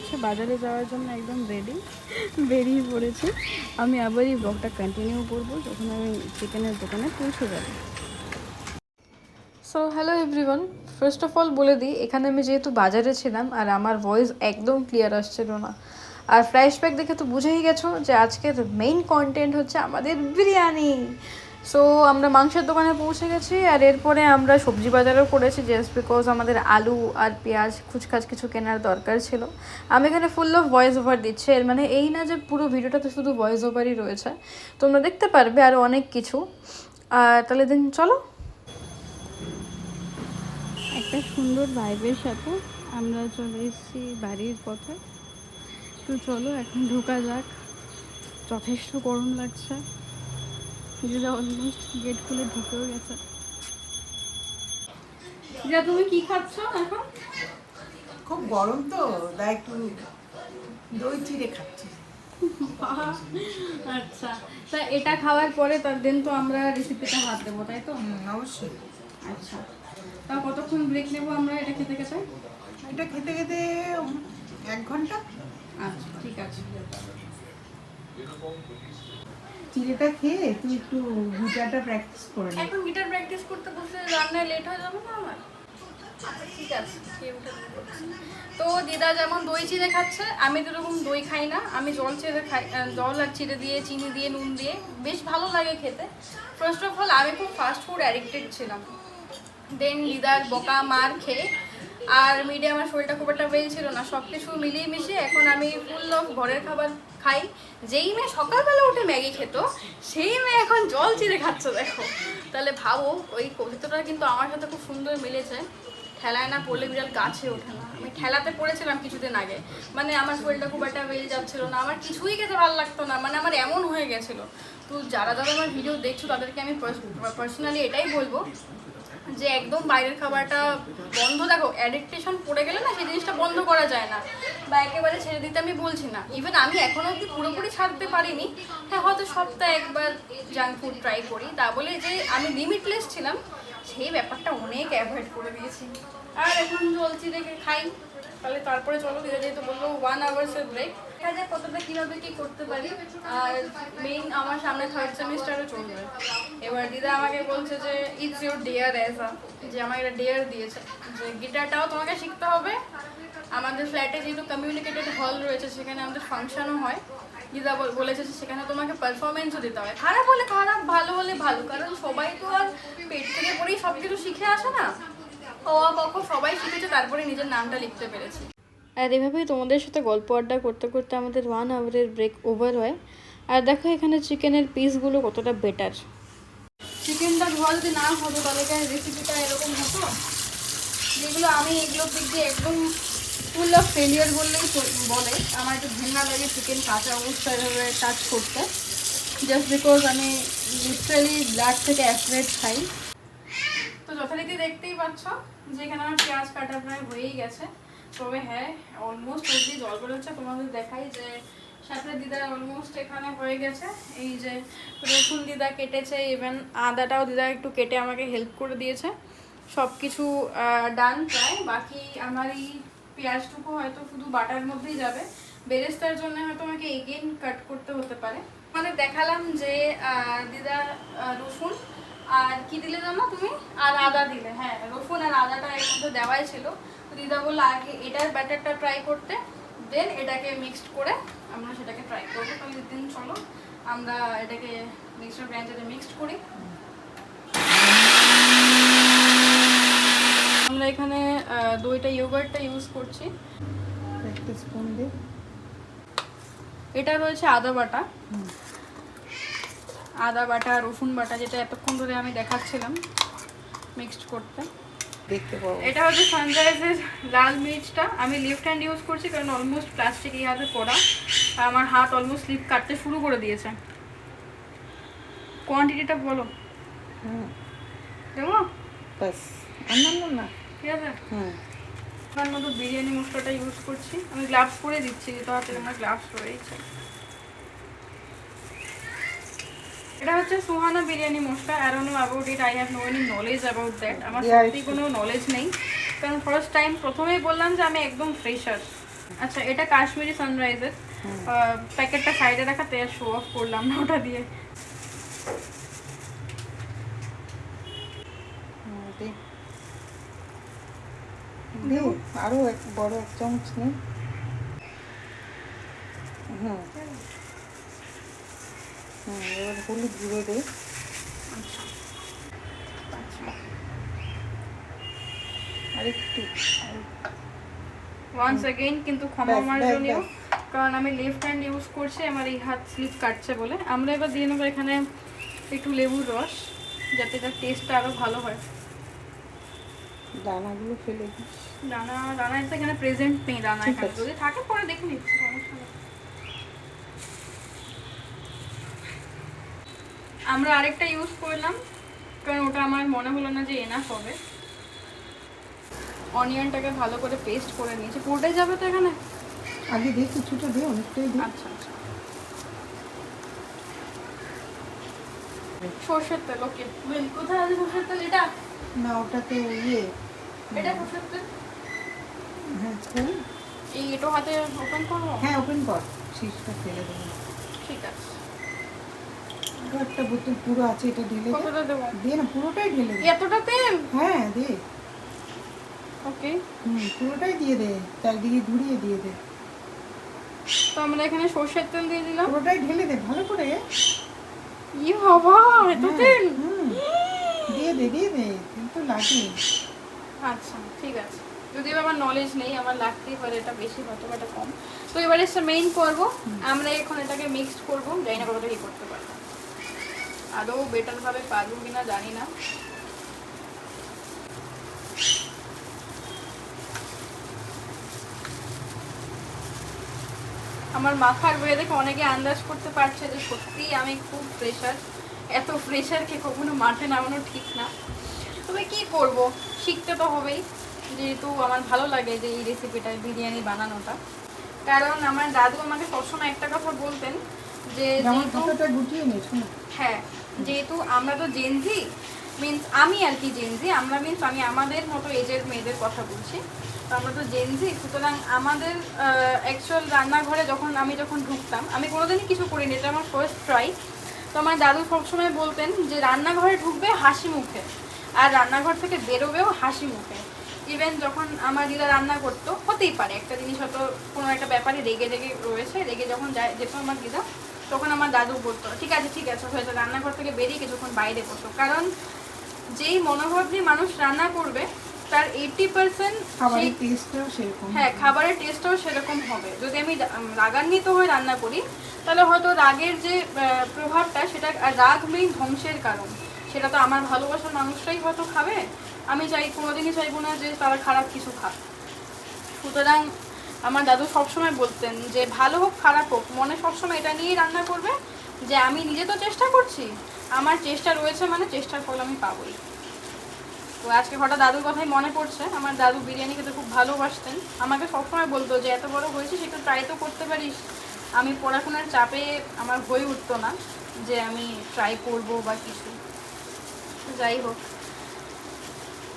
হচ্ছে বাজারে যাওয়ার জন্য একদম রেডি, বেরিয়ে পড়েছি। আমি আবার এই ব্লগটা কন্টিনিউ করবো যখন আমি চিকেনের দোকানে পৌঁছে যাবো। So hello everyone, first of all বলে দিই, এখানে আমি যেহেতু বাজারে ছিলাম আর আমার ভয়েস একদম ক্লিয়ার আসছিল না, আর ফ্ল্যাশব্যাক দেখে তো বুঝেই গেছো যে আজকের মেইন কন্টেন্ট হচ্ছে আমাদের বিরিয়ানি। সো আমরা মাংসের দোকানে পৌঁছে গেছি, আর এরপরে আমরা সবজি বাজারও করেছি জাস্ট বিকজ আমাদের আলু আর পেঁয়াজ খুচখাচ কিছু কেনার দরকার ছিল। আমি এখানে ফুল অফ ভয়েস ওভার দিচ্ছি, এর মানে এই না যে পুরো ভিডিওটাতে শুধু ভয়েস ওভারই রয়েছে, তোমরা দেখতে পারবে আরও অনেক কিছু। আর তাহলে দিন চলো। একটা সুন্দর ভাইবের সাথে আমরা চলে এসেছি বাড়ির পথে। তো চলো এখন ঢোকা যাক। যথেষ্ট গরম লাগছে, যেটা অলমোস্ট গেট খুলে ঢুকেও গেছে। যা তুমি কি খাচ্ছ এখন? খুব গরম তো, তাই একটু দই চিড়ে খাচ্ছি। আচ্ছা, তা এটা খাওয়ার পরে তার দিন তো আমরা রেসিপিটা হাত দেবো, তাই তো? অবশ্যই। আচ্ছা, তা কতক্ষণ ব্রেক নেবো আমরা এটা খেতে খেতে? এটা খেতে খেতে 1 ঘন্টা। আচ্ছা ঠিক আছে। চিড়েটা খেয়ে তুই একটু গিটারটা প্র্যাকটিস করে নে। এখন গিটার প্র্যাকটিস করতে বসে রান্নায় লেট হয়ে যাবে না আমার? আচ্ছা ঠিক আছে, খেয়ে উঠে করছি। তো দিদা যেমন দই চিড়ে খাচ্ছে, আমি তো এরকম দই খাই না, আমি জল চিড়ে খাই। জল আর চিড়ে দিয়ে, চিনি দিয়ে, নুন দিয়ে বেশ ভালো লাগে খেতে। ফার্স্ট অফ অল আমি খুব ফাস্ট ফুড অ্যাডিক্টেড ছিলাম, দেন দিদার বকা মার খেয়ে আর মিডিয়া আমার শরীরটা খুব একটা বেল ছিল না, সব কিছু মিলিয়ে মিশিয়ে এখন আমি ফুল অফ ঘরের খাবার খাই। যেই মেয়ে সকালবেলা উঠে ম্যাগি খেত, সেই মেয়ে এখন জল চিড়ে খাচ্ছে দেখো। তাহলে ভাবো ওই কবিতাটা কিন্তু আমার সাথে খুব সুন্দর মিলেছে। ঠেলায় না পড়লে বিড়াল গাছে ওঠে না। আমি ঠেলাতে পড়েছিলাম কিছুদিন আগে, মানে আমার শরীরটা খুব একটা বেল যাচ্ছিল না, আমার কিছুই খেতে ভালো লাগতো না, মানে আমার এমন হয়ে গেছিলো। তো যারা যারা আমার ভিডিও দেখছো তাদেরকে আমি পার্সোনালি এটাই বলবো যে একদম বাইরের খাবারটা বন্ধ। দেখো অ্যাডিকটেশন পড়ে গেলে না সেই জিনিসটা বন্ধ করা যায় না, বা একেবারে ছেড়ে দিতে আমি বলছি না। ইভেন আমি এখনও অবধি পুরোপুরি ছাড়তে পারিনি। হ্যাঁ, হয়তো সপ্তাহে একবার জাঙ্ক ফুড ট্রাই করি, তা বলে যে আমি লিমিটলেস ছিলাম সেই ব্যাপারটা অনেক অ্যাভয়েড করে দিয়েছি। আর এখন চলছি দেখে খাই। তাহলে তারপরে চলো, দিদা যেহেতু বললো 1 আওয়ার্সের ব্রেক, দেখা যায় কতটা কীভাবে কী করতে পারি। আর মেইন আমার সামনে 3rd সেমিস্টারে চলবে। এবার দিদা আমাকে বলছে যে ইটস ইউর ডেয়ার অ্যাজ যে আমাকে একটা ডেয়ার দিয়েছে যে গিটারটাও তোমাকে শিখতে হবে। আমাদের ফ্ল্যাটে যেহেতু কমিউনিকেটেড হল রয়েছে, সেখানে আমাদের ফাংশনও হয়। দিদা বলেছে যে সেখানে তোমাকে পারফরমেন্সও দিতে হবে। খারাপ হলে খারাপ, ভালো হলে ভালো, কারণ সবাই তো আর পেট থেকে পড়েই সব কিছু শিখে আসে না। সবাই শিখেছে, তারপরে নিজের নামটা লিখতে পেরেছি। আর এভাবেই তোমাদের সাথে গল্প আড্ডা করতে করতে আমাদের 1 আওয়ারের ব্রেক ওভার হয়। আর দেখো এখানে চিকেনের পিসগুলো কতটা বেটার। চিকেনটা ধোয়া যদি না হতো তাহলে কি রেসিপিটা এরকম হতো? যেগুলো আমি এগুলোর দিক দিয়ে একদম ফুল অফ ফেলিয়ার বললেই বলে। আমার একটু ঘেন্না লাগে চিকেন কাঁচা অবস্থায় টাচ করতে, জাস্ট বিকজ আমি লিটারালি ব্লাড থেকে অ্যাফ্রেড খাই। তো যথারীতি দেখতেই পাচ্ছ যে এখানে আমার পেঁয়াজ কাটা প্রায় হয়েই গেছে। তবে হ্যাঁ, অলমোস্ট অবধি জল বেরোচ্ছে। তোমাদের দেখাই যে সাথে দিদা অলমোস্ট এখানে হয়ে গেছে। এই যে রসুন দিদা কেটেছে, ইভেন আদাটাও দিদা একটু কেটে আমাকে হেল্প করে দিয়েছে। সব কিছু ডান প্রায়। বাকি আমার এই পেঁয়াজটুকু হয়তো শুধু বাটার মধ্যেই যাবে, বেরেস্তার জন্য হয়তো আমাকে এগেন কাট করতে হতে পারে। মানে দেখালাম যে দিদা রসুন আর কি দিলে জানো তুমি, আর আদা দিলে। হ্যাঁ, রসুন আর আদাটা এর মধ্যে দেওয়াই ছিল। তো দিদা বললো আগে এটার ব্যাটারটা ট্রাই করতে, দেন এটাকে মিক্সড করে আমরা সেটাকে ট্রাই করবো। তাহলে দিন চলো আমরা এটাকে মিক্সচার গ্রাইন্ডারে মিক্সড করি। আমরা এখানে দইটা ইয়োগার্টটা ইউজ করছি। একটা স্পুন দে। এটা রয়েছে আদা বাটা, আদা বাটা, রসুন বাটা, যেটা এতক্ষণ ধরে আমি দেখাচ্ছিলাম মিক্সড করতে। দেখতে পাবো। এটা হচ্ছে সানরাইজের লাল মির্চটা। আমি লেফট হ্যান্ড ইউজ করছি কারণ অলমোস্ট প্লাস্টিক এই হাতে পড়া, আর আমার হাত অলমোস্ট স্লিপ কাটতে শুরু করে দিয়েছে। কোয়ান্টিটিটা বলো। দেবো বাস, না ঠিক আছে। হ্যাঁ, মতো বিরিয়ানি মশলাটা ইউজ করছি। আমি গ্লাভস পরে দিচ্ছি, তো হাতে আমার গ্লাভস রয়েছে। এটা হচ্ছে সুহানা বিরিয়ানি মশলা। I don't know about it, I have no any knowledge about that. আমার সত্যি কোনো নলেজ নেই, কারণ ফার্স্ট টাইম, প্রথমেই বললাম যে আমি একদম ফ্রেশার। আচ্ছা, এটা কাশ্মীরি সানরাইজের প্যাকেটটা সাইডে রাখাতে শো অফ করলাম না ওটা দিয়ে। দে আরো এক বড় এক চামচ নে। হুম হুম, এবার হলুদ গুঁড়ো দে। আচ্ছা, আরেকটু ওয়ান্স অ্যাগেইন কিন্তু ক্ষমা ব্যাস, আমার ব্যাস, জন্যও, ব্যাস। কারণ আমি লেফট হ্যান্ড ইউজ করছি, আমার এই হাত স্লিপ কাটছে বলে। আমরা এবার দিয়ে নেবো এখানে একটু লেবুর রস, যাতে এটার টেস্টটা আরও ভালো হয়। দানাগুলো ফেলে দিস। দানা তো এখানে প্রেজেন্ট নেই, দানা ঠিক এখানে আছে। যদি থাকে পরে দেখে নিচ্ছি, সমস্যা নেই। আমরা আরেকটা ইউজ করলাম, কারণ ওটা আমার মনে হলো না যে এনাফ হবে। অনিয়নটাকে ভালো করে পেস্ট করে নিয়েছি। পুরোটাই যাবে তো এখানে? আগে দে কিছুটা দে, অনেকটাই দে। আচ্ছা আচ্ছা। সর্ষের তেল, ওকে। কোথায় আছে সর্ষের তেল? এটা না ওটা তো ইয়ে। এটা সর্ষের তেল। হ্যাঁ খোল। এই এটো হাতে ওপেন করবো? হ্যাঁ ওপেন কর, শীষটা ফেলে দেবো। ঠিক আছে। আরো একটা বোতল পুরো আছে, এটা ঢেলে দে। কতটা দেবো? দে না, পুরোটাই ঢেলে দে। এতটা তেল? হ্যাঁ দে। ওকে। পুরোটাই দিয়ে দে, চারদিকে ঘুরিয়ে দিয়ে দে। তো আমরা এখানে সর্ষের তেল দিয়ে দিলাম। পুরোটাই ঢেলে দে ভালো করে। ই বাবা, এত হ্যাঁ, তেল! দিয়ে দে কিন্তু লাগে। আচ্ছা ঠিক আছে, যদিও আমার নলেজ নেই, আমার লাগতেই পারে, এটা বেশি হয়তো বা এটা কম। তো এবারে মেইন করব, আমরা এখন এটাকে মিক্সড করব। জানি না কতটা কি করতে পারবো, আদৌ বেটার ভাবে পারবো কিনা জানি না। আমার মাথার ওয়ে দেখে অনেকে আন্দাজ করতে পারছে যে সত্যিই আমি খুব প্রেশার। এত প্রেশারকে কখনো মাঠে নামানো ঠিক না, তবে কি করব, শিখতে তো হবেই। যেহেতু আমার ভালো লাগে যে এই রেসিপিটা, বিরিয়ানি বানানোটা। কারণ আমার দাদু আমাকে সবসময় একটা কথা বলতেন যে হ্যাঁ, যেহেতু আমরা তো জেনজি, মিন্স আমি আর কি জেনজি, আমরা মিন্স আমি আমাদের মতো এজের মেয়েদের কথা বলছি। তো আমরা তো জেনজি, সুতরাং আমাদের অ্যাকচুয়াল রান্নাঘরে আমি যখন ঢুকতাম, আমি কোনোদিনই কিছু করিনি, এটা আমার ফার্স্ট ট্রাই। তো আমার দাদু সবসময় বলতেন যে রান্নাঘরে ঢুকবে হাসি মুখে, আর রান্নাঘর থেকে বেরোবেও হাসি মুখে। ইভেন যখন আমার দিদা রান্না করতো, হতেই পারে একটা জিনিস হয়তো কোনো একটা ব্যাপারে রেগে রয়েছে, রেগে যখন যেত আমার দিদা, তখন আমার দাদু বলতো ঠিক আছে হয়েছে, রান্নাঘর থেকে বেরিয়ে কিছুক্ষণ বাইরে বসো। কারণ যেই মনোভাব নিয়ে মানুষ রান্না করবে তার 80% খাবারের টেস্টটাও সেরকম। হ্যাঁ, খাবারের টেস্টটাও সেরকম হবে। যদি আমি রাগান্বিত হয়ে রান্না করি, তাহলে হয়তো রাগের যে প্রভাবটা, সেটা রাগ মেইন ধ্বংসের কারণ, সেটা তো আমার ভালোবাসার মানুষরাই হয়তো খাবে। আমি কোনোদিনই চাইবো না যে তারা খারাপ কিছু খাক। সুতরাং আমার দাদু সবসময় বলতেন যে ভালো হোক খারাপ হোক, মনে সবসময় এটা নিয়েই রান্না করবে যে আমি নিজে তো চেষ্টা করছি, আমার চেষ্টা রয়েছে মানে চেষ্টার ফল আমি পাবোই। তো আজকে হঠাৎ দাদুর কথাই মনে পড়ছে। আমার দাদু বিরিয়ানি খেতে খুব ভালোবাসতেন, আমাকে সবসময় বলতো যে এত বড় হয়েছিস একটু ট্রাই তো করতে পারিস। আমি পড়াশোনার চাপে আমার হয়ে উঠতো না যে আমি ট্রাই করব বা কিছু। যাই হোক,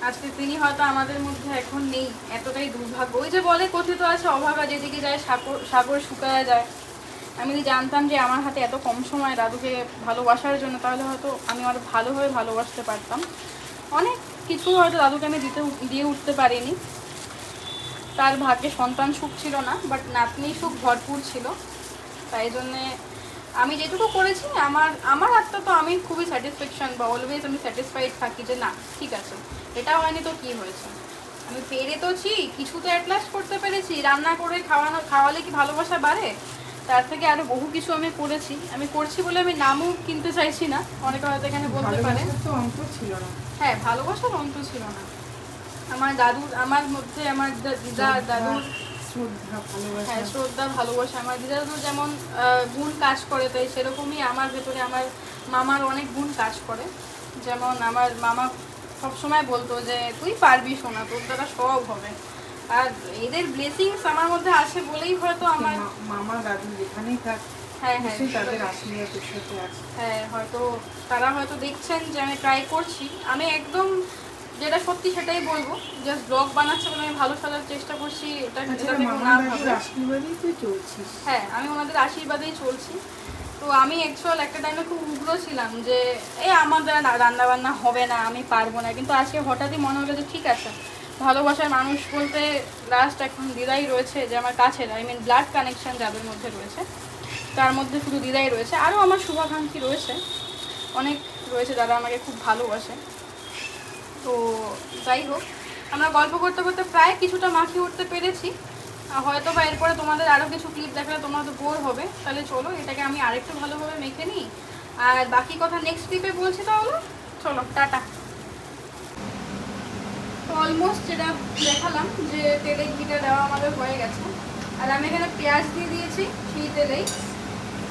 আজকে তিনি হয়তো আমাদের মধ্যে এখন নেই, এতটাই দুর্ভাগ্য। ওই যে বলে কথিত আছে, অভাগা যেদিকে যায় সাগর শুকায়া যায়। আমি যদি জানতাম যে আমার হাতে এত কম সময় দাদুকে ভালোবাসার জন্য, তাহলে হয়তো আমি আরও ভালোভাবে ভালোবাসতে পারতাম। অনেক কিছু হয়তো দাদুকে আমি দিয়ে উঠতে পারিনি। তার ভাগ্যে সন্তান সুখ ছিল না, বাট নাতনি সুখ ভরপুর ছিল। তাই জন্যে আমি যেটুকু করেছি, আমার আত্মা তো আমি খুবই স্যাটিসফ্যাকশন বা অলওয়েজ আমি স্যাটিসফাইড থাকি যে না ঠিক আছে, এটা হয়নি তো কি হয়েছে, আমি পেরে তোছি, কিছু তো অ্যাটলাস্ট করতে পেরেছি। রান্না করে খাওয়ালে কি ভালোবাসা বাড়ে? তার থেকে আরো বহু কিছু আমি করেছি, আমি করছি বলে আমি নামও কিনতে চাইছি না। অনেকে হয়তো এখানে বলতে পারে হ্যাঁ, ভালোবাসার অন্ত ছিল না। আমার মধ্যে আমার দিদা দাদুর শ্রদ্ধা ভালোবাসা, আমার দিদা দাদুর যেমন গুণ কাজ করে, তাই সেরকমই আমার ভেতরে আমার মামার অনেক গুণ কাজ করে। যেমন আমার মামা সবসময় বলতো যে তুই পারবি সোনা, তোর দ্বারা সব হবে। আর এদের ব্লেসিংস আমার মধ্যে আসে বলেই হয়তো আমার মামা দাদু যেখানেই থাক, হ্যাঁ হয়তো তারা হয়তো দেখছেন যে আমি ট্রাই করছি। আমি একদম যেটা সত্যি সেটাই বলবো, জাস্ট ব্লগ বানাচ্ছে বলে আমি ভালো সাজার চেষ্টা করছি, এটা আচ্ছা, যাতে কেউ না মামার ভাবে। বাড়ির আশীর্বাদেই তুই চলছিস। হ্যাঁ, আমি ওনাদের আশীর্বাদেই চলছি। তো আমি অ্যাকচুয়াল একটা টাইমে খুব উগ্র ছিলাম যে এই আমার দ্বারা রান্না বান্না হবে না, আমি পারবো না, কিন্তু আজকে হঠাৎই মনে হলো যে ঠিক আছে, ভালোবাসার মানুষ বলতে লাস্ট এখন দিদাই রয়েছে, যে আমার কাছের, আই মিন ব্লাড কানেকশন যাদের মধ্যে রয়েছে, তার মধ্যে শুধু দিদাই রয়েছে। আরও আমার শুভাকাঙ্ক্ষী রয়েছে, অনেক রয়েছে যারা আমাকে খুব ভালোবাসে। তো যাই হোক, আমরা গল্প করতে করতে প্রায় কিছুটা মাখিয়ে উঠতে পেরেছি। হয়তো বা এরপরে তোমাদের আরও কিছু ক্লিপ দেখালে তোমরা তো বোর হবে, তাহলে চলো এটাকে আমি আরেকটু ভালোভাবে মেখে নিই, আর বাকি কথা নেক্সট ক্লিপে বলছি। তাহলে চলো টাটা। তো অলমোস্ট যেটা দেখালাম যে তেলে ঘিটা দেওয়া আমাদের হয়ে গেছে, আর আমি এখানে পেঁয়াজ দিয়ে দিয়েছি সেই তেলেই।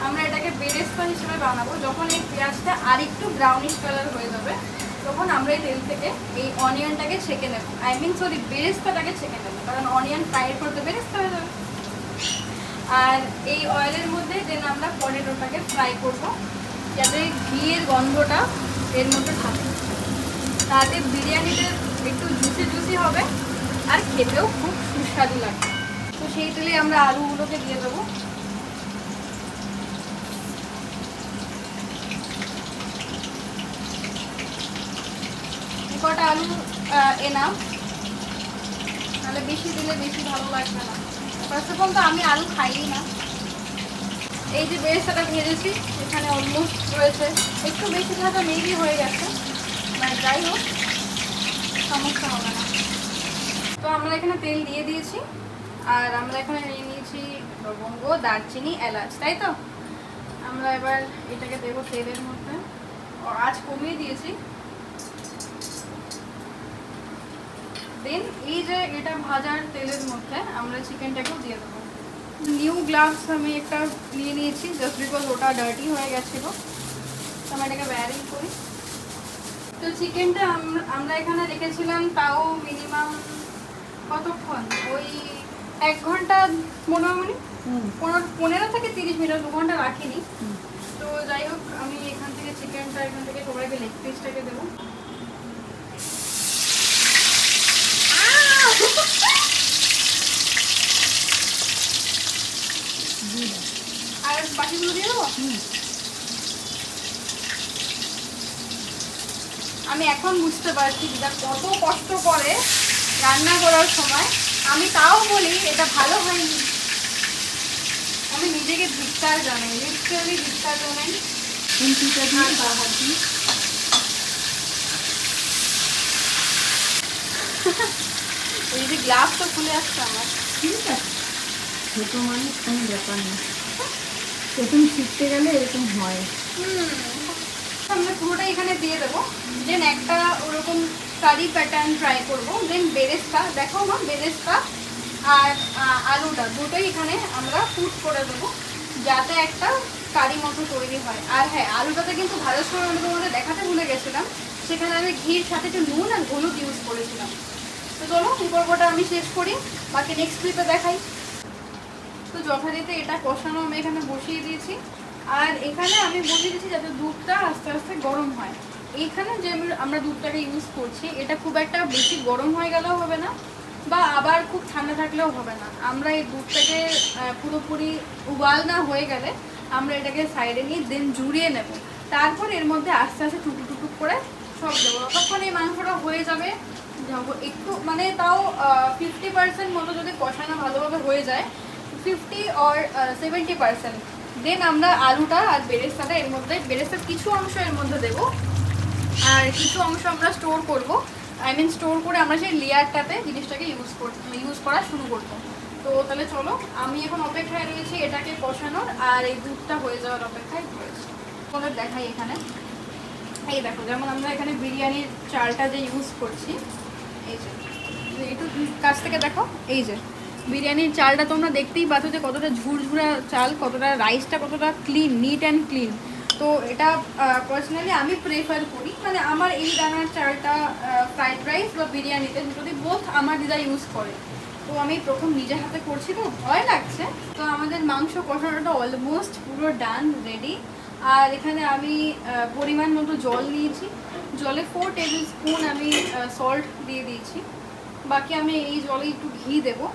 আমরা এটাকে বেরেস্তা হিসেবে বানাবো। যখন এই পেঁয়াজটা আরেকটু ব্রাউনিশ কালার হয়ে যাবে তখন আমরা এই তেল থেকে এই অনিয়নটাকে ছেঁকে নেব, আই মিন সরি বেরেস্তাটাকে ছেঁকে নেব, কারণ অনিয়ন ফ্রাই করতে বেরেস্তা হয়ে যাবে। আর এই অয়েলের মধ্যে দেন আমরা পটেটোটাকে ফ্রাই করব, যাতে ঘিয়ের গন্ধটা এর মধ্যে থাকে, তাতে বিরিয়ানিটা একটু জুসি জুসি হবে আর খেতেও খুব সুস্বাদু লাগবে। তো সেই তেলে আমরা আলুগুলোকে দিয়ে দেবো। কটা আলু এনাফ, নাহলে বেশি দিলে বেশি ভালো লাগবে না। ফার্স্ট অফ অল তো আমি আলু খাইই না। এই যে বেরেস্তাটা ভেজেছি এখানে অলমোস্ট রয়েছে, একটু বেশি থাকা মেবি হয়ে গেছে, মানে যাই হোক সমস্যা হবে না। তো আমরা এখানে তেল দিয়ে দিয়েছি, আর আমরা এখানে নিয়ে নিয়েছি লবঙ্গ, দারচিনি, এলাচ, তাই তো। আমরা এবার এটাকে দেবো তেলের মধ্যে, আঁচ কমিয়ে দিয়েছি। দেন এই যে এটা ভাজার তেলের মধ্যে আমরা চিকেনটাকেও দিয়ে দেবো। নিউ গ্লাভস আমি একটা নিয়ে নিয়েছি, জাস্ট বিকজ ওটা ডার্টি হয়ে গেছিলো, তো আমি এটাকে ব্যারিং করি। তো চিকেনটা আমরা এখানে রেখেছিলাম তাও মিনিমাম কতক্ষণ, ওই 1 ঘন্টা 15 মিনিট, 15 থেকে 30 মিনিট, 2 ঘন্টা রাখিনি। তো যাই হোক, আমি এখান থেকে চিকেনটা এখান থেকে সবাইকে লেগ পিসটাকে দেবো। আর বাকিগুলো দিয়ে দেবো। আমি এখন বুঝতে পারছি দিদা কত কষ্ট করে রান্না করার সময়, আমি তাও বলি এটা ভালো হয়নি। আমি নিজেকে ধিক্কার জানাই, লিটারালি ধিক্কার জানাই। এই যে গ্লাস তো খুলে আসছে আমার। ঠিক আছে, ছোট মানুষ কোনো ব্যাপার না, প্রথম শিখতে গেলে এরকম হয়। আমরা পুরোটা এখানে দিয়ে দেবো। দেন একটা ওরকম কারি প্যাটার্ন ট্রাই করবো। দেন বেরেস্তা, দেখো মা, বেরেস্তা আর আলুটা দুটোই এখানে আমরা কুট করে দেবো, যাতে একটা কারি মতো তৈরি হয়। আর হ্যাঁ, আলুটাতে কিন্তু ভালো সময় আমি তোমাদের দেখাতে ভুলে গেছিলাম, সেখানে আমি ঘির সাথে একটু নুন আর হলুদ ইউজ করেছিলাম। তো চলো এই পর্বটা আমি শেষ করি, বাকি নেক্সট ক্লিপে দেখাই। তো যথারীতি এটা কষানো আমি এখানে বসিয়ে দিয়েছি, আর এখানে আমি বসিয়ে দিয়েছি যাতে দুধটা আস্তে আস্তে গরম হয়। এইখানে যে আমরা দুধটাকে ইউজ করছি, এটা খুব একটা বেশি গরম হয়ে গেলেও হবে না, বা আবার খুব ঠান্ডা থাকলেও হবে না। আমরা এই দুধটাকে পুরোপুরি উবাল না হয়ে গেলে আমরা এটাকে সাইডে নিয়ে দেন জুড়িয়ে নেব। তারপর এর মধ্যে আস্তে আস্তে টুকু টুকু করে সব দেবো। তখন এই মাংসটা হয়ে যাবে একটু, মানে তাও 50% মতো যদি কষানো ভালোভাবে হয়ে যায়, 50 or 70%, দেন আমরা আলুটা আর বেরেস্তাটা এর মধ্যে, বেরেস্তার কিছু অংশ এর মধ্যে দেবো আর কিছু অংশ আমরা স্টোর করব। আই মিন স্টোর করে আমরা সেই লেয়ারটাতে জিনিসটাকে ইউজ করা শুরু করবো। তো তাহলে চলো, আমি এখন অপেক্ষায় রয়েছি এটাকে কষানোর, আর এই দুধটা হয়ে যাওয়ার অপেক্ষায় রয়েছে। তোমাদের দেখাই এখানে, এই দেখো, যেমন আমরা এখানে বিরিয়ানির চালটা যে ইউজ করছি, এই যে একটু কাছ থেকে দেখো, এই যে বিরিয়ানির চালটা তোমরা দেখতেই পাচ্ছ যে কতটা ঝুরঝুরা চাল, কতটা রাইসটা কতটা ক্লিন, নিট অ্যান্ড ক্লিন। তো এটা পার্সোনালি আমি প্রেফার করি, মানে আমার এই দানার চালটা ফ্রাইড রাইস বা বিরিয়ানিতে দুটোতে বোথ আমার দিদা ইউজ করে। তো আমি প্রথম নিজের হাতে করছি তো ভয় লাগছে। তো আমাদের মাংস কষানোটা অলমোস্ট পুরো ডান, রেডি। আর এখানে আমি পরিমাণ মতো জল নিয়েছি। জলে 4 টেবিল স্পুন আমি সল্ট দিয়ে দিয়েছি। বাকি আমি এই জলে একটু ঘি দেবো।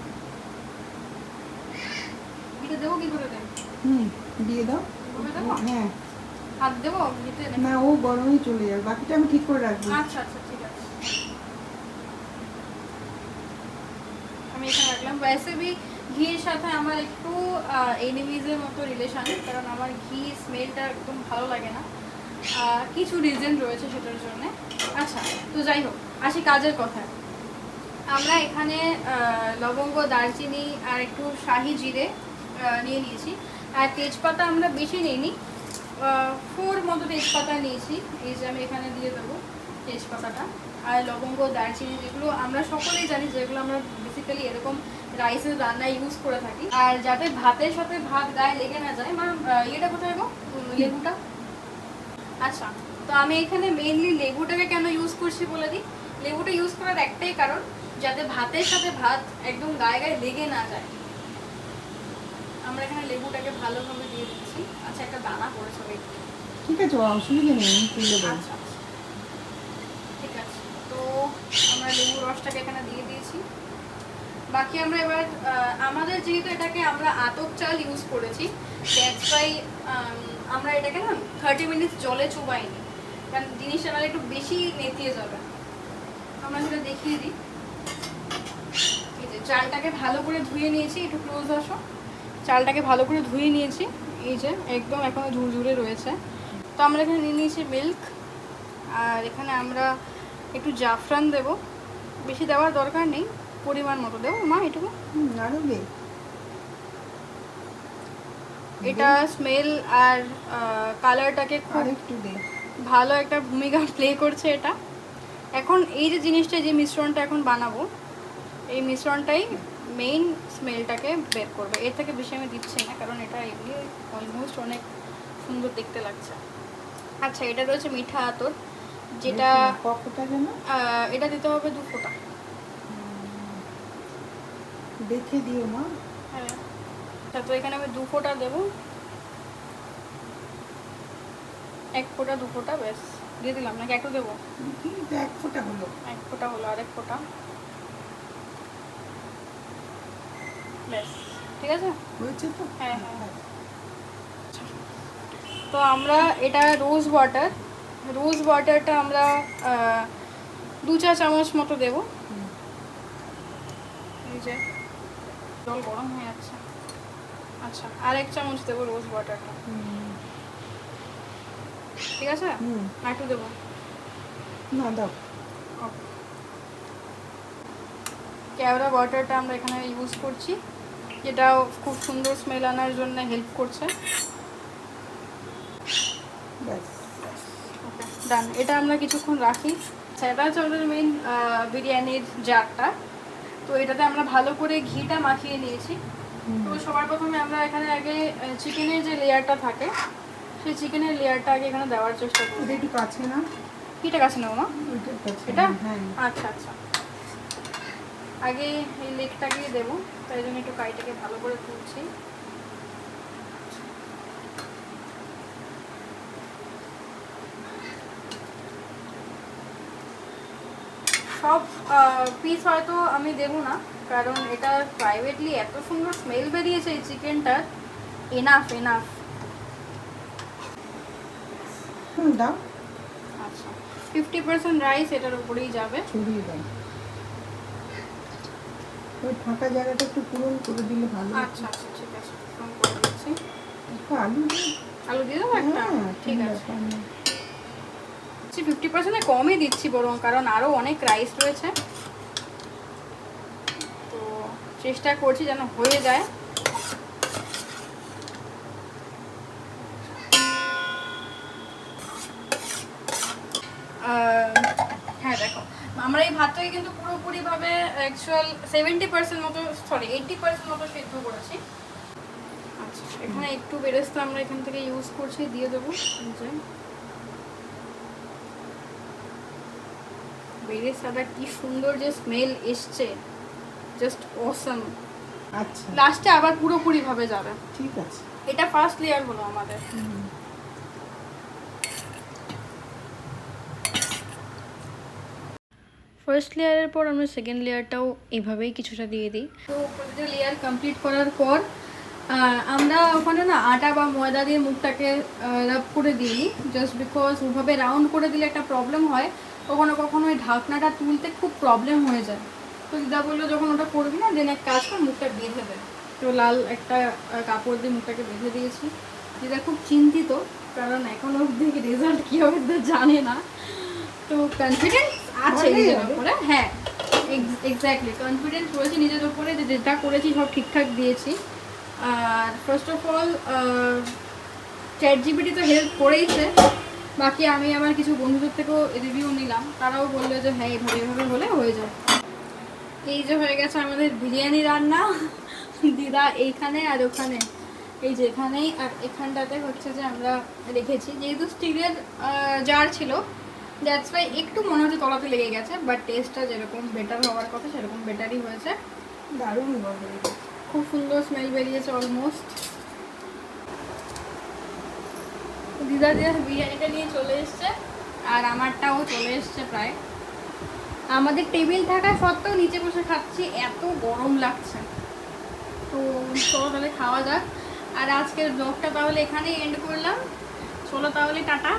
ঘিটা দেবো কি করে দেবো? দিয়ে দাও। ঘুরে দেবো? হ্যাঁ, হাত দেবো ঘিতে? না ও গরমই চলে যাবে, বাকিটা আমি ঠিক করে রাখবো। আচ্ছা আচ্ছা ঠিক আছে। আমি এখানে রাখলাম। वैसे भी ঘিয়ের সাথে আমার একটু এনিমিজের মতো রিলেশন, কারণ আমার ঘি স্মেলটা একদম ভালো লাগে না। কিছু রিজন রয়েছে সেটার জন্য। আচ্ছা, তো যাই হোক, আসি কাজের কথায়। আমরা এখানে লবঙ্গ, দারচিনি আর একটু শাহি জিরে নিয়ে নিয়েছি। আর তেজপাতা আমরা বেশি নিইনি, 4 মতো তেজপাতা নিয়েছি। এই যে আমি এখানে দিয়ে দেবো তেজপাতাটা। আর লবঙ্গ, দারচিনি যেগুলো আমরা সকলেই জানি, যেগুলো আমরা বেসিক্যালি এরকম রাইসের রান্নায় ইউজ করে থাকি। আর যাতে ভাতের সাথে ভাত গায়ে লেগে না যায়। মা ইয়েটা কোথায় গো, লেবুটা? আচ্ছা, তো আমি এখানে মেইনলি লেবুটাকে কেন ইউজ করছি বলে দিই। লেবুটা ইউজ করার একটাই কারণ, যাতে ভাতের সাথে ভাত একদম গায়ে গায়ে লেগে না যায়। আমরা এখানে লেবুটাকে ভালোভাবে দিয়ে দিচ্ছি। আচ্ছা, একটা দানা পড়েছে, ঠিক আছে, অসুবিধা নেই, আমি তুলে দেবো। আচ্ছা ঠিক আছে। তো আমরা লেবু রসটাকে এখানে দিয়ে দিয়েছি। বাকি আমরা এবার আমাদের যেহেতু এটাকে আমরা আতপ চাল ইউজ করেছি, দ্যাটস ওয়াই আমরা এটাকে না 30 মিনিটস জলে চুবাইনি, কারণ জিনিসটা না একটু বেশি নেতিয়ে যাবে। আমরা সেটা দেখিয়ে দিই। এই যে চালটাকে ভালো করে ধুয়ে নিয়েছি, একটু ক্লোজ আসো। চালটাকে ভালো করে ধুয়ে নিয়েছি, এই যে একদম এখনো ঝুরঝুরে রয়েছে। তো আমরা এখানে নিয়ে নিয়েছি মিল্ক, আর এখানে আমরা একটু জাফরান দেব। বেশি দেওয়ার দরকার নেই, পরিমাণ মতো দেবো মা এটুকু। আরো দে। এটা স্মেল আর কালারটাকে খুব একটু দে। ভালো একটা ভূমিকা প্লে করছে এটা। এখন এই যে জিনিসটা, যে মিশ্রণটা এখন বানাবো, এই মিশ্রণটাই মেইন স্মেলটাকে বের করবে। এর থেকে বেশি আমি দিচ্ছি না, কারণ এটা এমনি অলমোস্ট অনেক সুন্দর দেখতে লাগছে। আচ্ছা, এটা রয়েছে মিঠা আতর, যেটা কতটা যেন এটা দিতে হবে 2 ফোঁটা। দেখে দিও মা। হ্যাঁ, তো এখানে আমি 2 ফোঁটা দেবো। 1 ফোঁটা 2 ফোঁটা ব্যাস দিয়ে দিলাম, নাকি একটু দেবো? কিন্তু 1 ফোঁটা হলো। 1 ফোঁটা হলো, আর 1 ফোঁটা ব্যাস, ঠিক আছে। হয়েছে তো? হ্যাঁ হ্যাঁ। তো আমরা এটা রোজ ওয়াটারটা আমরা 2 চা চামচ মতো দেবো। এই যে জল গরম হয়ে যাচ্ছে। আচ্ছা, আর 1 চামচ দেবো রোজ ওয়াটারটা, ঠিক আছে। আর একটু দেবো না, দাও। কেওড়া ওয়াটারটা আমরা এখানে ইউজ করছি, যেটাও খুব সুন্দর স্মেল আনার জন্য হেল্প করছে। ব্যাস, ওকে ডান। এটা আমরা কিছুক্ষণ রাখি। আচ্ছা, এটা হচ্ছে আমাদের মেইন বিরিয়ানির জারটা। তো এটাতে আমরা ভালো করে ঘিটা মাখিয়ে নিয়েছি। তো সবার প্রথমে আমরা এখানে আগে চিকেনের যে লেয়ারটা থাকে, সেই চিকেনের লেয়ারটা আগে এখানে দেওয়ার চেষ্টা করি। এটা একটু কাছে না? কিটা কাছে নেবো মা? ওইটার কাছে। এটা? হ্যাঁ। আচ্ছা আচ্ছা, আগে এই লেগটাকে দেবো, তাই জন্য একটু কাইটাকে ভালো করে তুলছি। সব পিস হয়তো আমি দেবো না, কারণ এটা প্রাইভেটলি এত সুন্দর স্মেল বেরিয়েছে এই চিকেনটার। এনাফ। দাও। আচ্ছা, 50% রাইস এটার উপরেই যাবে। ছড়িয়ে দাও। ওই ফাঁকা জায়গাটা একটু পূরণ করে দিলে ভালো। আচ্ছা আচ্ছা ঠিক আছে, ফোন করে দিচ্ছি। একটু আলু দিই। আলু দিয়ে দেবো একটা? হ্যাঁ, ঠিক আছে, 50% কমই দিচ্ছি বরং, কারণ আরও অনেক রাইস রয়েছে। তো চেষ্টা করছি যেন হয়ে যায়। হ্যাঁ দেখো, আমরা এই ভাতটাকে কিন্তু পুরোপুরিভাবে অ্যাকচুয়াল 70% মতো, সরি 80% মতো সেদ্ধ করেছি। আচ্ছা, এখানে একটু বেরেস্তা আমরা এখান থেকে ইউজ করছি, দিয়ে দেবো। বেরেস্তাটা কি সুন্দর যে স্মেল এসছে, জাস্ট অসাম। আচ্ছা, লাস্টে আবার পুরোপুরিভাবে যাবে। ঠিক আছে। এটা ফার্স্ট লেয়ার হলো আমাদের। ফার্স্ট লেয়ারের পর আমরা সেকেন্ড লেয়ারটাও এভাবেই কিছুটা দিয়ে দিই। তো প্রতিটা লেয়ার কমপ্লিট করার পর আমরা ওখানে না আটা বা ময়দা দিয়ে মুখটাকে রাব করে দিই, জাস্ট বিকজ ওভাবে রাউন্ড করে দিলে একটা প্রবলেম হয়, কখনো কখনো ওই ঢাকনাটা তুলতে খুব প্রবলেম হয়ে যায়। তো দিদা বললো যখন ওটা করবি না দেন এক কাজ কর মুখটা বেঁধে দেয়। তো লাল একটা কাপড় দিয়ে মুখটাকে বেঁধে দিয়েছি। দিদা খুব চিন্তিত, কারণ এখনো অবধি রেজাল্ট কী হবে দিদা জানে না। তো কনফিডেন্স আছে নিজের উপরে, হ্যাঁ এক্স্যাক্টলি কনফিডেন্স রয়েছে নিজের উপরে যে যেটা করেছি সব ঠিকঠাক দিয়েছি। আর ফার্স্ট অফ অল ChatGPT তো হেল্প করেইছে, বাকি আমি আমার কিছু বন্ধুদের থেকেও রিভিউ নিলাম, তারাও বললো যে হ্যাঁ এভাবে এভাবে হলে হয়ে যায়। এই যে হয়ে গেছে আমাদের বিরিয়ানি রান্না। দিদা এইখানে আর ওখানে, এই যে এখানেই আর এখানটাতে হচ্ছে যে আমরা রেখেছি, যেহেতু স্টিলের জার ছিল দ্যাটস ওয়াই একটু মনে হচ্ছে তলাতে লেগে গেছে, বাট টেস্টটা যেরকম বেটার হওয়ার কথা সেরকম বেটারই হয়েছে। দারুণ হবে। খুব সুন্দর স্মেল বেরিয়েছে অলমোস্ট। দিদা বিরিয়ানিটা নিয়ে চলে এসছে আর আমারটাও চলে এসছে প্রায়। আমাদের টেবিল থাকা সত্ত্বেও নিচে বসে খাচ্ছি, এত গরম লাগছে। তো চলো তাহলে খাওয়া যাক। আর আজকের ব্লগটা তাহলে এখানেই এন্ড করলাম। চলো তাহলে টাটা।